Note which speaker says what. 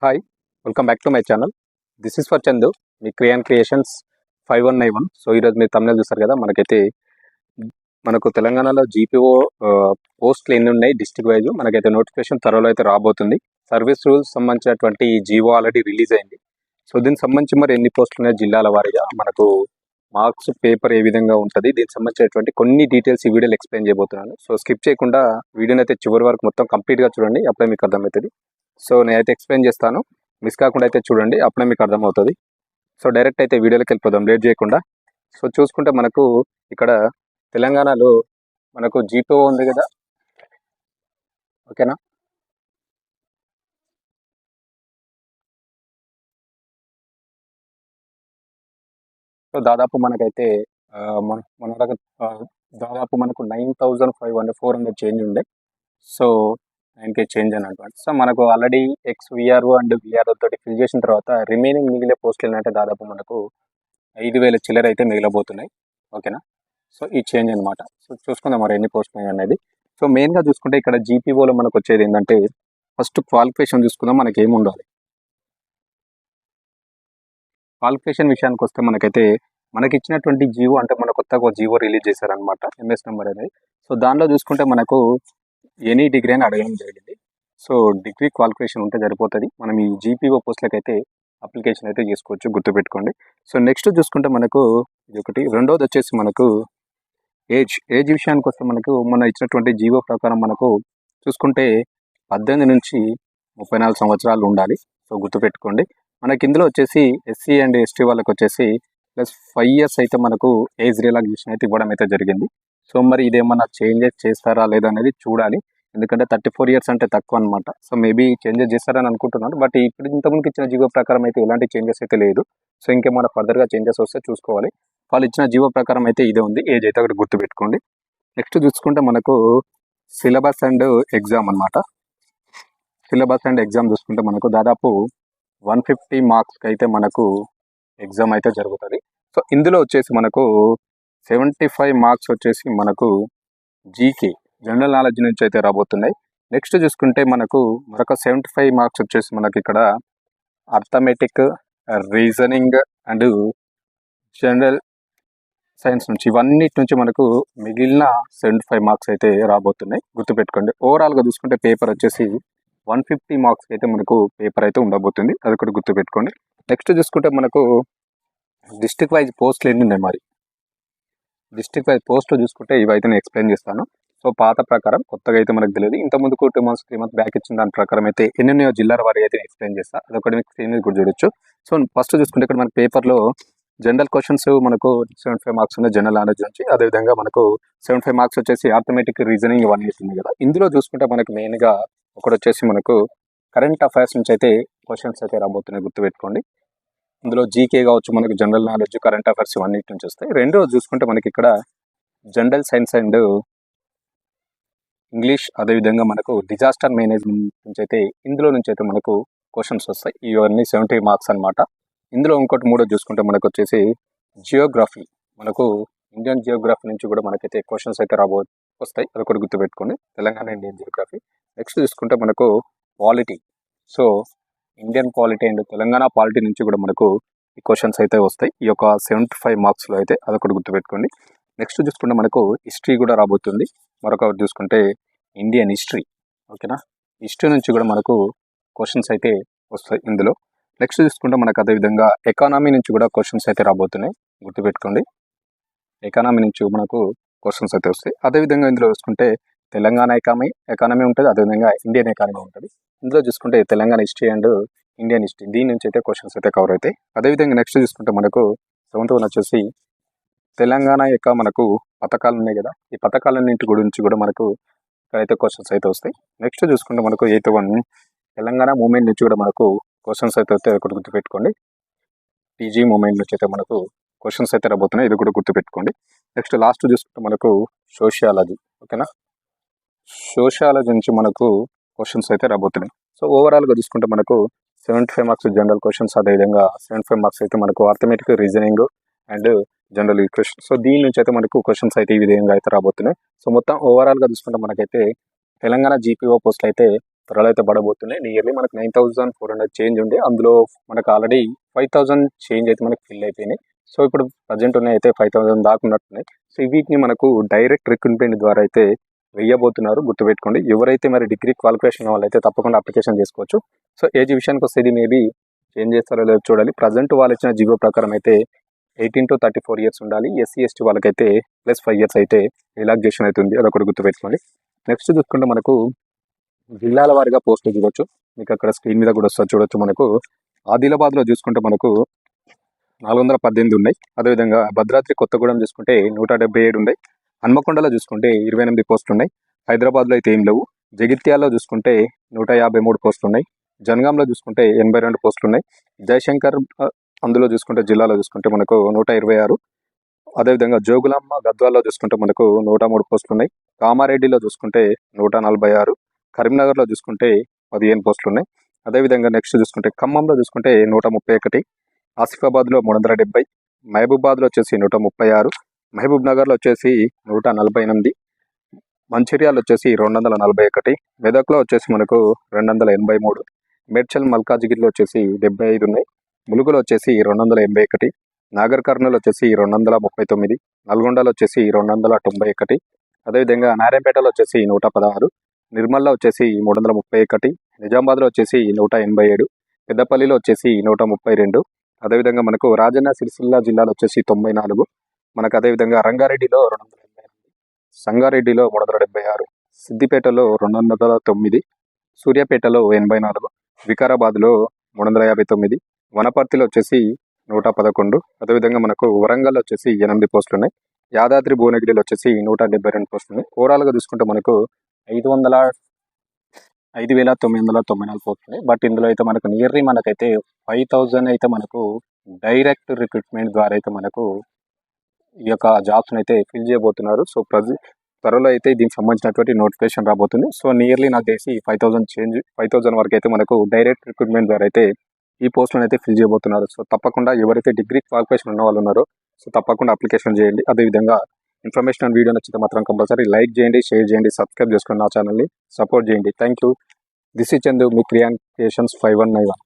Speaker 1: Hi, welcome back to my channel. This is for Chandu, me creations 5191. So ఈరోజు మీరు తమిళ చూస్తారు కదా, మనకు తెలంగాణలో జీపీఓ పోస్టులు ఎన్ని ఉన్నాయి డిస్ట్రిక్ట్ వైజ్, మనకైతే నోటిఫికేషన్ త్వరలో అయితే రాబోతుంది. సర్వీస్ రూల్స్ సంబంధించినటువంటి జీవో ఆల్రెడీ రిలీజ్ అయింది. సో దీనికి సంబంధించి మరి ఎన్ని పోస్టులు ఉన్నాయి జిల్లాల వారీగా, మనకు మార్క్స్ పేపర్ ఏ విధంగా ఉంటుంది, దీనికి సంబంధించినటువంటి కొన్ని డీటెయిల్స్ ఈ వీడియోలో ఎక్స్ప్లెయిన్ చేయబోతున్నాను. సో స్కిప్ చేయకుండా వీడియోని అయితే చివరి వరకు మొత్తం కంప్లీట్గా చూడండి, అప్పుడే మీకు అర్థమవుతుంది. సో నేనైతే ఎక్స్ప్లెయిన్ చేస్తాను, మిస్ కాకుండా అయితే చూడండి, అప్పుడే మీకు అర్థమవుతుంది. సో డైరెక్ట్ అయితే వీడియోలోకి వెళ్ళిపోదాం లేట్ చేయకుండా. సో చూసుకుంటే మనకు ఇక్కడ తెలంగాణలో మనకు జీపీఓ ఉంది కదా, ఓకేనా. సో దాదాపు మనకైతే మన దగ్గర దాదాపు మనకు 9,500 చేంజ్ ఉండే. సో 9K చేంజ్ అని అనమాట. సో మనకు ఆల్రెడీ XVRO అండ్ VRO తోటి ఫిల్ చేసిన తర్వాత రిమైనింగ్ మిగిలే పోస్టులు ఏంటంటే దాదాపు మనకు 5,000 చిల్లర అయితే మిగిలబోతున్నాయి, ఓకేనా. సో ఈ చేంజ్ అనమాట. సో చూసుకుందాం మరి ఎన్ని పోస్టులు ఉన్నాయి అనేది. సో మెయిన్గా చూసుకుంటే ఇక్కడ జీపీఓలో మనకు వచ్చేది ఏంటంటే ఫస్ట్ క్వాలిఫికేషన్ చూసుకుందాం. మనకి ఏమి ఉండాలి, క్వాలిఫికేషన్ విషయానికి వస్తే మనకి ఇచ్చినటువంటి జీవో అంటే మన కొత్తగా ఒక జీవో రిలీజ్ చేశారనమాట, ఎంఎస్ నెంబర్ అనేది. సో దానిలో చూసుకుంటే మనకు ఎనీ డిగ్రీ అని అడగడం జరిగింది. సో డిగ్రీ క్వాలిఫికేషన్ ఉంటే సరిపోతుంది. మనం ఈ జీపీఓ పోస్టులకు అయితే అప్లికేషన్ అయితే చేసుకోవచ్చు, గుర్తుపెట్టుకోండి. సో నెక్స్ట్ చూసుకుంటే మనకు ఇది ఒకటి. రెండోది వచ్చేసి మనకు ఏజ్ విషయానికి వస్తే మనకు మన ఇచ్చినటువంటి జీవో ప్రకారం మనకు చూసుకుంటే 18 నుంచి 34 సంవత్సరాలు ఉండాలి. సో గుర్తుపెట్టుకోండి. మనకి ఇందులో వచ్చేసి SC అండ్ ST వాళ్ళకి వచ్చేసి +5 years అయితే మనకు ఏజ్ రిలాక్సేషన్ అయితే ఇవ్వడం అయితే జరిగింది. సో మరి ఇదేమన్నా చేంజెస్ చేస్తారా లేదా అనేది చూడాలి, ఎందుకంటే 34 years అంటే తక్కువ అనమాట. సో మేబీ చేంజెస్ చేస్తారని అనుకుంటున్నాను, బట్ ఇప్పుడు ఇంతకుముందుకు ఇచ్చిన జీవో ప్రకారం అయితే ఎలాంటి చేంజెస్ అయితే లేదు. సో ఇంకేమైనా ఫర్దర్గా చేంజెస్ వస్తే చూసుకోవాలి. వాళ్ళు ఇచ్చిన జీవో ప్రకారం అయితే ఇదే ఉంది, ఏజ్ అయితే అక్కడ గుర్తుపెట్టుకోండి. నెక్స్ట్ చూసుకుంటే మనకు సిలబస్ అండ్ ఎగ్జామ్ అనమాట. సిలబస్ అండ్ ఎగ్జామ్ చూసుకుంటే మనకు దాదాపు 150 మార్క్స్కి అయితే మనకు ఎగ్జామ్ అయితే జరుగుతుంది. సో ఇందులో వచ్చేసి మనకు 75 మార్క్స్ వచ్చేసి మనకు జీకే జనరల్ నాలెడ్జ్ నుంచి అయితే రాబోతున్నాయి. నెక్స్ట్ చూసుకుంటే మనకు మరొక 75 మార్క్స్ వచ్చేసి మనకి ఇక్కడ arithmetic, reasoning and general science నుంచి, ఇవన్నిటి నుంచి మనకు మిగిలిన 75 మార్క్స్ అయితే రాబోతున్నాయి, గుర్తుపెట్టుకోండి. ఓవరాల్గా చూసుకుంటే పేపర్ వచ్చేసి 150 మార్క్స్ అయితే మనకు పేపర్ అయితే ఉండబోతుంది, అది కూడా గుర్తుపెట్టుకోండి. నెక్స్ట్ చూసుకుంటే మనకు డిస్ట్రిక్ట్ వైజ్ పోస్టులు ఎన్ని ఉన్నాయి, మరి డిస్ట్రిక్ట్ వైజ్ పోస్టులు చూసుకుంటే ఇవైతే నేను ఎక్స్ప్లెయిన్ చేస్తాను. సో పాత ప్రకారం కొత్తగా అయితే మనకు తెలియదు, ఇంతకుముందుకు 2 months 3 months బ్యాక్ ఇచ్చిన దాని ప్రకారం అయితే ఎన్నెన్నో జిల్లాల వారి అయితే ఎక్స్ప్లెయిన్ చేస్తాను, అదొకటి మీకు స్క్రీన్ మీద కూడా చూడొచ్చు. సో ఫస్ట్ చూసుకుంటే ఇక్కడ మనకి పేపర్లో జనరల్ క్వశ్చన్స్ మనకు 75 మార్క్స్ ఉన్నాయి జనరల్ నాలెడ్జ్ నుంచి, అదేవిధంగా మనకు 75 మార్క్స్ వచ్చేసి ఆర్థమెటిక్, రీజనింగ్ ఇవన్నీ అవుతుంది కదా. ఇందులో చూసుకుంటే మనకు మెయిన్గా ఒకటి వచ్చేసి మనకు కరెంట్ అఫైర్స్ నుంచి అయితే క్వశ్చన్స్ అయితే రాబోతున్నాయి, గుర్తుపెట్టుకోండి. ఇందులో జీకే కావచ్చు, మనకు జనరల్ నాలెడ్జ్, కరెంట్ అఫైర్స్ ఇవన్నిటి నుంచి వస్తాయి. రెండోది చూసుకుంటే మనకి ఇక్కడ జనరల్ సైన్స్ అండ్ ఇంగ్లీష్, అదేవిధంగా మనకు డిజాస్టర్ మేనేజ్మెంట్ నుంచి అయితే ఇందులో నుంచి అయితే మనకు క్వశ్చన్స్ వస్తాయి. ఇవన్నీ 70 మార్క్స్ అనమాట. ఇందులో ఇంకోటి మూడో చూసుకుంటే మనకు వచ్చేసి జియోగ్రఫీ, మనకు ఇండియన్ జియోగ్రఫీ నుంచి కూడా మనకైతే క్వశ్చన్స్ అయితే వస్తాయి, అదొకటి గుర్తుపెట్టుకోండి, తెలంగాణ ఇండియన్ జియోగ్రఫీ. నెక్స్ట్ చూసుకుంటే మనకు polity, so Indian polity and Telangana polity నుంచి కూడా మనకు ఈ క్వశ్చన్స్ అయితే వస్తాయి, ఈ యొక్క 75 మార్క్స్లో అయితే, అదొకటి గుర్తుపెట్టుకోండి. నెక్స్ట్ చూసుకుంటే మనకు హిస్టరీ కూడా రాబోతుంది. మరొకటి చూసుకుంటే ఇండియన్ హిస్టరీ, ఓకేనా. హిస్టరీ నుంచి కూడా మనకు క్వశ్చన్స్ అయితే వస్తాయి ఇందులో. నెక్స్ట్ చూసుకుంటే మనకు అదేవిధంగా ఎకానమీ నుంచి కూడా క్వశ్చన్స్ అయితే రాబోతున్నాయి, గుర్తుపెట్టుకోండి. ఎకానమీ నుంచి మనకు క్వశ్చన్స్ అయితే వస్తాయి. అదేవిధంగా ఇందులో చూసుకుంటే తెలంగాణ ఎకానమీ ఉంటుంది, అదేవిధంగా ఇండియన్ ఎకానమీ ఉంటుంది. ఇందులో చూసుకుంటే Telangana history and Indian history, దీని నుంచి అయితే క్వశ్చన్స్ అయితే కవర్ అవుతాయి. అదేవిధంగా నెక్స్ట్ చూసుకుంటే మనకు 7th one వచ్చేసి తెలంగాణ యొక్క మనకు పథకాలు ఉన్నాయి కదా, ఈ పథకాలన్నింటి గురించి కూడా మనకు ఇక్కడైతే క్వశ్చన్స్ అయితే వస్తాయి. నెక్స్ట్ చూసుకుంటే మనకు 8th one తెలంగాణ మూమెంట్ నుంచి కూడా మనకు క్వశ్చన్స్ అయితే వస్తాయి, ఒకటి గుర్తుపెట్టుకోండి. టీజీ మూమెంట్ నుంచి అయితే మనకు క్వశ్చన్స్ అయితే రాబోతున్నాయి, ఇది కూడా గుర్తుపెట్టుకోండి. నెక్స్ట్ లాస్ట్ చూసుకుంటే మనకు సోషియాలజీ, ఓకేనా. సోషియాలజీ నుంచి మనకు క్వశ్చన్స్ అయితే రాబోతున్నాయి. సో ఓవరాల్గా చూసుకుంటే మనకు 75 మార్క్స్ జనరల్ క్వశ్చన్స్, అదేవిధంగా 75 మార్క్స్ అయితే మనకు arithmetic, reasoning and general equation. So దీని నుంచి అయితే మనకు క్వశ్చన్స్ అయితే ఈ విధంగా అయితే రాబోతున్నాయి. సో మొత్తం ఓవరాల్గా చూసుకుంటే మనకైతే తెలంగాణ జీపీఓ పోస్టులు అయితే త్వరలో అయితే పడబోతున్నాయి. నియర్లీ మనకు 9,400 చేంజ్ ఉండే, అందులో మనకు ఆల్రెడీ 5,000 చేంజ్ అయితే మనకు ఫిల్ అయిపోయినాయి. సో ఇప్పుడు ప్రజెంట్ ఉన్నాయి అయితే 5,000 దాకా ఉన్నట్టున్నాయి. సో వీటిని మనకు డైరెక్ట్ రిక్రూట్మెంట్ ద్వారా అయితే వెయ్యబోతున్నారు, గుర్తుపెట్టుకోండి. ఎవరైతే మరి డిగ్రీ క్వాలిఫికేషన్ వాళ్ళైతే తప్పకుండా అప్లికేషన్ చేసుకోవచ్చు. సో ఏజ్ విషయానికి వస్తే ఇది మేబీ చేంజ్ చేస్తారో లేదో చూడాలి. ప్రజెంట్ వాళ్ళు ఇచ్చిన జీవో ప్రకారం అయితే 18 to 34 ఇయర్స్ ఉండాలి. ఎస్సీ ఎస్టీ వాళ్ళకైతే +5 ఇయర్స్ అయితే రిలాక్సేషన్ అవుతుంది, అదొకటి గుర్తుపెట్టుకోండి. నెక్స్ట్ చూసుకుంటే మనకు జిల్లాల వారీగా పోస్టులు చూడొచ్చు. మీకు అక్కడ స్క్రీన్ మీద కూడా వస్తుంది, చూడొచ్చు. మనకు ఆదిలాబాద్లో చూసుకుంటే మనకు 418 ఉన్నాయి. అదేవిధంగా భద్రాద్రి కొత్తగూడెం చూసుకుంటే 177 ఉన్నాయి. హన్మకొండలో చూసుకుంటే 28 పోస్టులు ఉన్నాయి. హైదరాబాద్లో అయితే ఏం లేవు. జగిత్యాలలో చూసుకుంటే 153 పోస్టులు ఉన్నాయి. జనగాంలో చూసుకుంటే 82 పోస్టులు ఉన్నాయి. జయశంకర్ అందులో చూసుకుంటే జిల్లాలో చూసుకుంటే మనకు 126. అదేవిధంగా జోగులాంబ గద్వాల్లో చూసుకుంటే మనకు 103 పోస్టులు ఉన్నాయి. కామారెడ్డిలో చూసుకుంటే 146. కరీంనగర్లో చూసుకుంటే 15 పోస్టులు ఉన్నాయి. అదేవిధంగా నెక్స్ట్ చూసుకుంటే ఖమ్మంలో చూసుకుంటే 131. ఆసిఫాబాద్లో 370. మహబూబాద్లో వచ్చేసి 136. మహబూబ్ నగర్లో వచ్చేసి 148. మంచిర్యాల వచ్చేసి 241. మెదక్లో వచ్చేసి మనకు 283. మేడ్చల్ మల్కాజిగిరిలో వచ్చేసి 75 ఉన్నాయి. ములుగులో వచ్చేసి 281. నాగర్ కర్నూలు వచ్చేసి 239. నల్గొండలో వచ్చేసి 291. అదేవిధంగా నారాయణపేటలో వచ్చేసి 116. నిర్మల్లో వచ్చేసి 331. నిజామాబాద్లో వచ్చేసి 187. పెద్దపల్లిలో వచ్చేసి 132. అదేవిధంగా మనకు రాజన్న సిరిసిల్ల జిల్లాలో వచ్చేసి 94. మనకు అదేవిధంగా రంగారెడ్డిలో 288. సంగారెడ్డిలో 376. సిద్దిపేటలో 209. సూర్యాపేటలో 84. వికారాబాద్లో 359. వనపర్తిలో వచ్చేసి 111. అదేవిధంగా మనకు వరంగల్ వచ్చేసి 8 పోస్టులు ఉన్నాయి. యాదాద్రి భువనగిరిలో వచ్చేసి 172 పోస్టులు ఉన్నాయి. ఓవరాల్గా చూసుకుంటే మనకు 5,994 పోస్టులు ఉన్నాయి. బట్ ఇందులో అయితే మనకు నియర్లీ మనకైతే 5,000 అయితే మనకు డైరెక్ట్ రిక్రూట్మెంట్ ద్వారా అయితే మనకు ఈ యొక్క జాబ్స్ని అయితే ఫిల్ చేయబోతున్నారు. సో త్వరలో అయితే దీనికి సంబంధించినటువంటి నోటిఫికేషన్ రాబోతుంది. సో నియర్లీ నాకు తెలిసి 5,000 వరకు అయితే మనకు డైరెక్ట్ రిక్రూట్మెంట్ ద్వారా అయితే ఈ పోస్టులను అయితే ఫిల్ చేయబోతున్నారు. సో తప్పకుండా ఎవరైతే డిగ్రీ క్వాలిఫికేషన్ ఉన్న వాళ్ళు ఉన్నారో సో తప్పకుండా అప్లికేషన్ చేయండి. అదేవిధంగా ఇన్ఫర్మేషన్ వీడియో నచ్చితే మాత్రం కంపల్సరీ లైక్ చేయండి, షేర్ చేయండి, సబ్స్క్రైబ్ చేసుకుని నా ఛానల్ని సపోర్ట్ చేయండి. Thank you. This is Chandu, మీ క్రియాన్ క్రియేషన్స్ 5191.